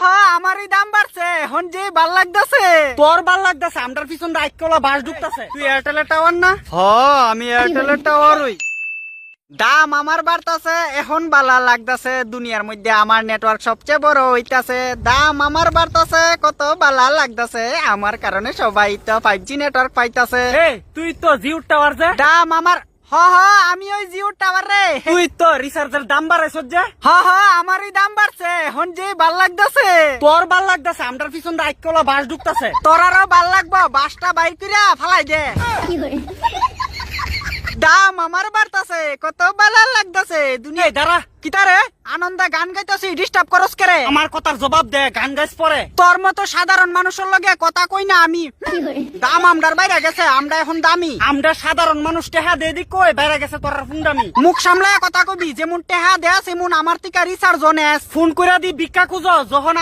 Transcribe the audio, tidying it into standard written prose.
হ্যাঁ আমারই দাম বাড়ছে এখন যে ভাল লাগতেছে। তোর ভাল লাগতেছে, আমরার পিছন রাইকলা বাস ঢুকতেছে। তুই এয়ারটেলের টাওয়ার না? আমি এয়ারটেলের টাওয়ার ওই। দাম আমার বাড়তাছে এখন বালা লাগতাছে, দুনিয়ার মধ্যে আমার নেটওয়ার্ক সবচেয়ে বড় হইতাছে। দাম আমার বাড়তাছে কত বালা লাগতাছে, আমার কারণে সবাই তো 5G নেটওয়ার্ক পাইতাছে। তুই তো জিও টাওয়ার যে দাম আমার আমি ওই জিও টাওয়ার রে। তুই তো রিচার্জের দাম বাড়াইছ যে আমারই দাম বাড়ছে এখন যে ভাল লাগতাছে। তোর ভাল লাগতেছে, আমরার পিছন রাইকলা বাস ঢুকতেছে। তোরারও ভাল লাগবো, বাসটা বাইর কইরা ফালাই দে। দাম আমার বাড়তাছে কত বালা লাগতাছে দুনিয়া। দাঁড়া, কিতারে আনন্দে গান গাইতাছি, ডিস্টার্ব করস কেরে? আমার কথার জবাব দে, গান গাইছ পরে। তোর মতো সাধারণ মানুষের লগে কথা কই না আমি। দাম আমরার বাইরে গেছে, আমরা এখন দামি। আমরা সাধারণ মানুষ টেহা দে দি কই বাইরে গেছে তোর ফুন্ডামি। মুখ সামলায় কথা কবি, যেমন টেহা দেয়া সেমন আমার টিকা রিচার্জ নেস। ফোন করে দি ভিক্ষা খুঁজ যখন